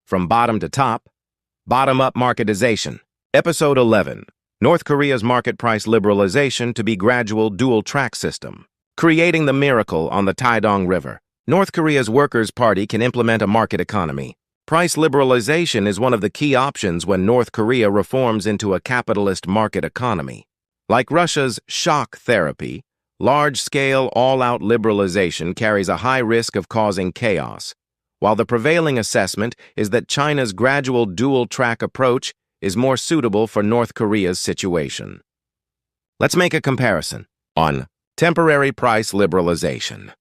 From Bottom to Top, Bottom-Up Marketization. Episode 11. North Korea's market price liberalization to be gradual dual-track system. Creating the miracle on the Taedong River. North Korea's Workers' Party can implement a market economy. Price liberalization is one of the key options when North Korea reforms into a capitalist market economy. Like Russia's shock therapy, large-scale, all-out liberalization carries a high risk of causing chaos, while the prevailing assessment is that China's gradual dual-track approach is more suitable for North Korea's situation. Let's make a comparison on temporary price liberalization.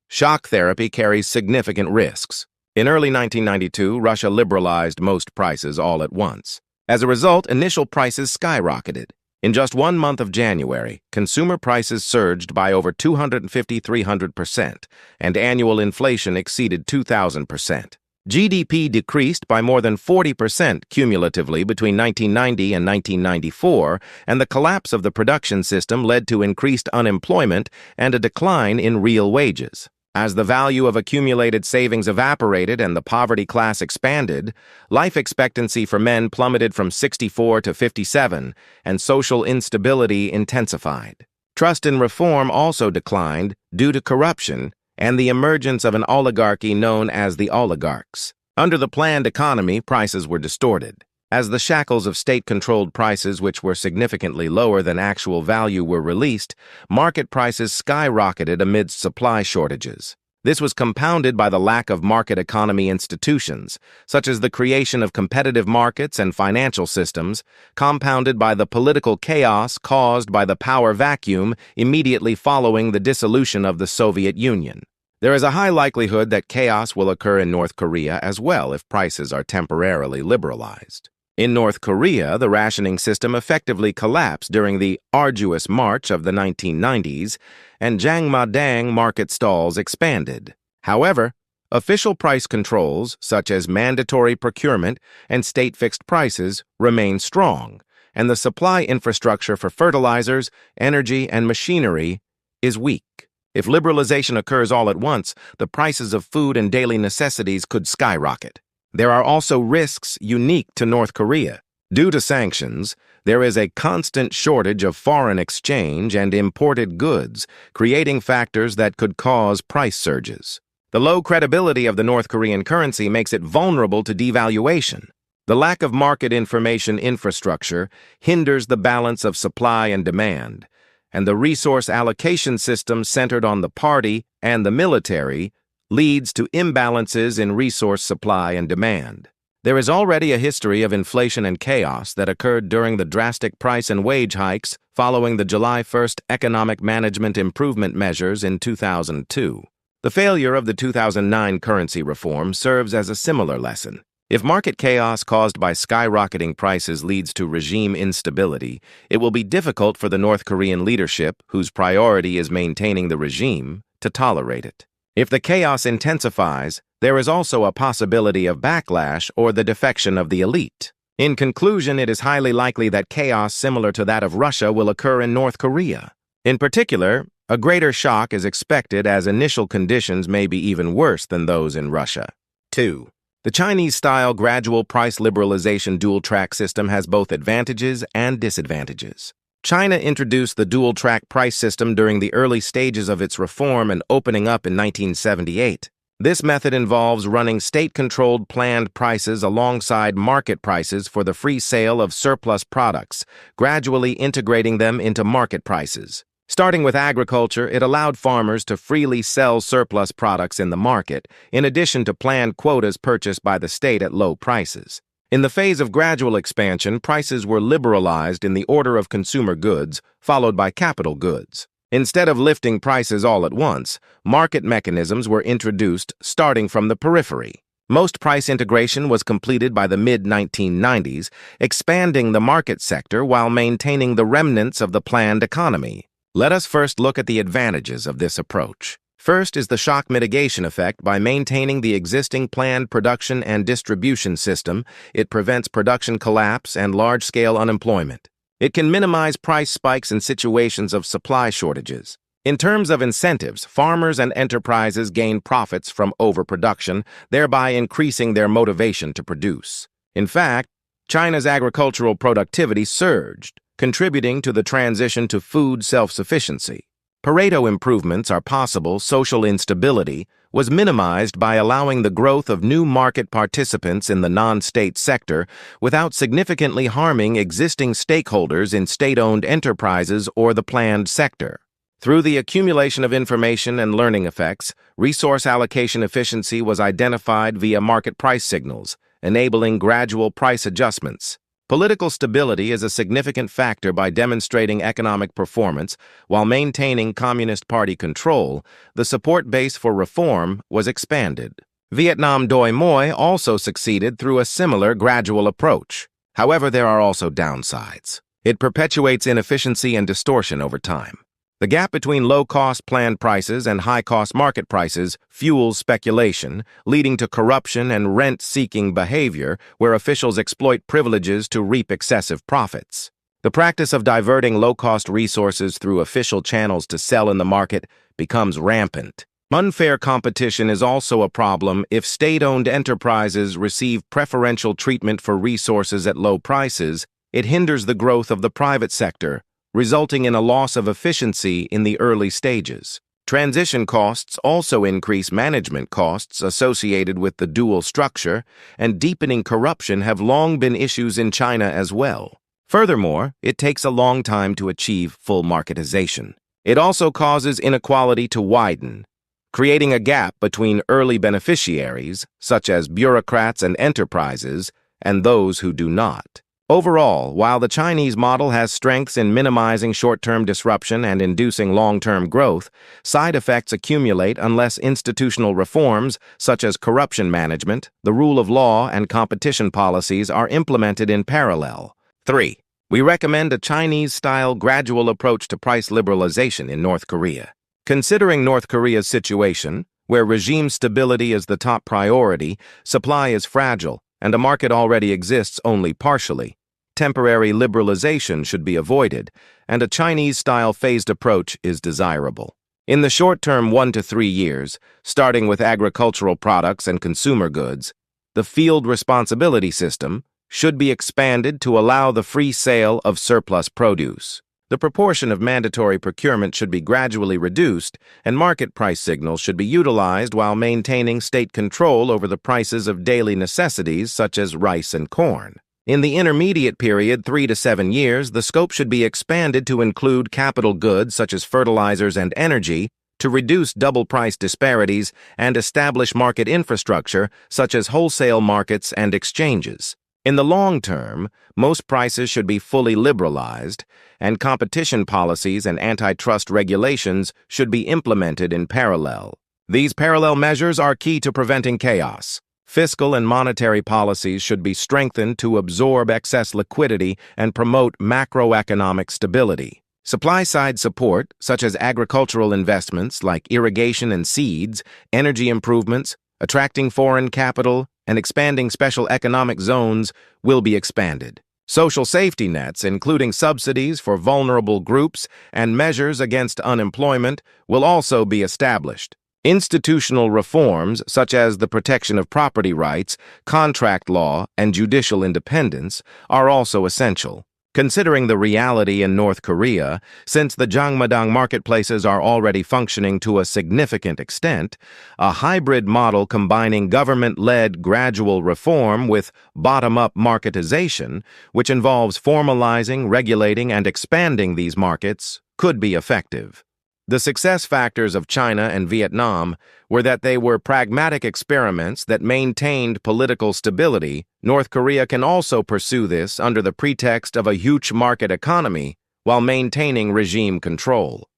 Shock therapy carries significant risks. In early 1992, Russia liberalized most prices all at once. As a result, initial prices skyrocketed. In just 1 month of January, consumer prices surged by over 250–300%, and annual inflation exceeded 2,000%. GDP decreased by more than 40% cumulatively between 1990 and 1994, and the collapse of the production system led to increased unemployment and a decline in real wages. As the value of accumulated savings evaporated and the poverty class expanded, life expectancy for men plummeted from 64 to 57, and social instability intensified. Trust in reform also declined due to corruption and the emergence of an oligarchy known as the oligarchs. Under the planned economy, prices were distorted. As the shackles of state-controlled prices, which were significantly lower than actual value, were released, market prices skyrocketed amidst supply shortages. This was compounded by the lack of market economy institutions, such as the creation of competitive markets and financial systems, compounded by the political chaos caused by the power vacuum immediately following the dissolution of the Soviet Union. There is a high likelihood that chaos will occur in North Korea as well if prices are temporarily liberalized. In North Korea, the rationing system effectively collapsed during the arduous march of the 1990s, and Jangmadang market stalls expanded. However, official price controls, such as mandatory procurement and state-fixed prices, remain strong, and the supply infrastructure for fertilizers, energy, and machinery is weak. If liberalization occurs all at once, the prices of food and daily necessities could skyrocket. There are also risks unique to North Korea. Due to sanctions, there is a constant shortage of foreign exchange and imported goods, creating factors that could cause price surges. The low credibility of the North Korean currency makes it vulnerable to devaluation. The lack of market information infrastructure hinders the balance of supply and demand, and the resource allocation system centered on the party and the military leads to imbalances in resource supply and demand. There is already a history of inflation and chaos that occurred during the drastic price and wage hikes following the July 1st economic management improvement measures in 2002. The failure of the 2009 currency reform serves as a similar lesson. If market chaos caused by skyrocketing prices leads to regime instability, it will be difficult for the North Korean leadership, whose priority is maintaining the regime, to tolerate it. If the chaos intensifies, there is also a possibility of backlash or the defection of the elite. In conclusion, it is highly likely that chaos similar to that of Russia will occur in North Korea. In particular, a greater shock is expected as initial conditions may be even worse than those in Russia. 2. The Chinese-style gradual price liberalization dual-track system has both advantages and disadvantages. China introduced the dual-track price system during the early stages of its reform and opening up in 1978. This method involves running state-controlled planned prices alongside market prices for the free sale of surplus products, gradually integrating them into market prices. Starting with agriculture, it allowed farmers to freely sell surplus products in the market, in addition to planned quotas purchased by the state at low prices. In the phase of gradual expansion, prices were liberalized in the order of consumer goods, followed by capital goods. Instead of lifting prices all at once, market mechanisms were introduced starting from the periphery. Most price integration was completed by the mid-1990s, expanding the market sector while maintaining the remnants of the planned economy. Let us first look at the advantages of this approach. First is the shock mitigation effect. By maintaining the existing planned production and distribution system, it prevents production collapse and large-scale unemployment. It can minimize price spikes in situations of supply shortages. In terms of incentives, farmers and enterprises gain profits from overproduction, thereby increasing their motivation to produce. In fact, China's agricultural productivity surged, contributing to the transition to food self-sufficiency. Pareto improvements are possible. Social instability was minimized by allowing the growth of new market participants in the non-state sector without significantly harming existing stakeholders in state-owned enterprises or the planned sector. Through the accumulation of information and learning effects, resource allocation efficiency was identified via market price signals, enabling gradual price adjustments. Political stability is a significant factor by demonstrating economic performance while maintaining Communist Party control. The support base for reform was expanded. Vietnam Doi Moi also succeeded through a similar gradual approach. However, there are also downsides. It perpetuates inefficiency and distortion over time. The gap between low-cost planned prices and high-cost market prices fuels speculation, leading to corruption and rent-seeking behavior where officials exploit privileges to reap excessive profits. The practice of diverting low-cost resources through official channels to sell in the market becomes rampant. Unfair competition is also a problem if state-owned enterprises receive preferential treatment for resources at low prices. It hinders the growth of the private sector, resulting in a loss of efficiency in the early stages. Transition costs also increase management costs associated with the dual structure, and deepening corruption have long been issues in China as well. Furthermore, it takes a long time to achieve full marketization. It also causes inequality to widen, creating a gap between early beneficiaries, such as bureaucrats and enterprises, and those who do not. Overall, while the Chinese model has strengths in minimizing short-term disruption and inducing long-term growth, side effects accumulate unless institutional reforms, such as corruption management, the rule of law, and competition policies are implemented in parallel. 3. We recommend a Chinese-style gradual approach to price liberalization in North Korea. Considering North Korea's situation, where regime stability is the top priority, supply is fragile, and a market already exists only partially, temporary liberalization should be avoided, and a Chinese-style phased approach is desirable. In the short term 1 to 3 years, starting with agricultural products and consumer goods, the field responsibility system should be expanded to allow the free sale of surplus produce. The proportion of mandatory procurement should be gradually reduced, and market price signals should be utilized while maintaining state control over the prices of daily necessities such as rice and corn. In the intermediate period, 3 to 7 years, the scope should be expanded to include capital goods such as fertilizers and energy to reduce double price disparities and establish market infrastructure such as wholesale markets and exchanges. In the long term, most prices should be fully liberalized, and competition policies and antitrust regulations should be implemented in parallel. These parallel measures are key to preventing chaos. Fiscal and monetary policies should be strengthened to absorb excess liquidity and promote macroeconomic stability. Supply-side support, such as agricultural investments like irrigation and seeds, energy improvements, attracting foreign capital, and expanding special economic zones, will be expanded. Social safety nets, including subsidies for vulnerable groups and measures against unemployment, will also be established. Institutional reforms, such as the protection of property rights, contract law, and judicial independence, are also essential. Considering the reality in North Korea, since the Jangmadang marketplaces are already functioning to a significant extent, a hybrid model combining government-led gradual reform with bottom-up marketization, which involves formalizing, regulating, and expanding these markets, could be effective. The success factors of China and Vietnam were that they were pragmatic experiments that maintained political stability. North Korea can also pursue this under the pretext of a huge market economy while maintaining regime control.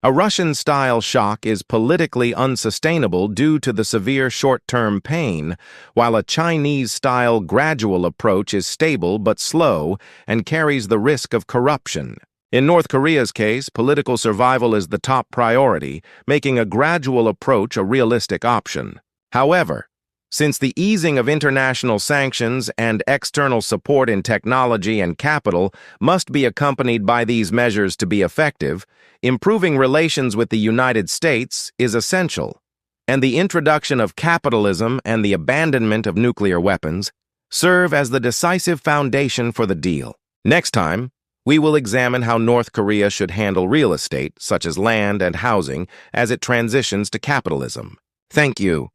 A Russian-style shock is politically unsustainable due to the severe short-term pain, while a Chinese-style gradual approach is stable but slow and carries the risk of corruption. In North Korea's case, political survival is the top priority, making a gradual approach a realistic option. However, Since the easing of international sanctions and external support in technology and capital must be accompanied by these measures to be effective, improving relations with the United States is essential, and the introduction of capitalism and the abandonment of nuclear weapons serve as the decisive foundation for the deal. Next time, we will examine how North Korea should handle real estate, such as land and housing, as it transitions to capitalism. Thank you.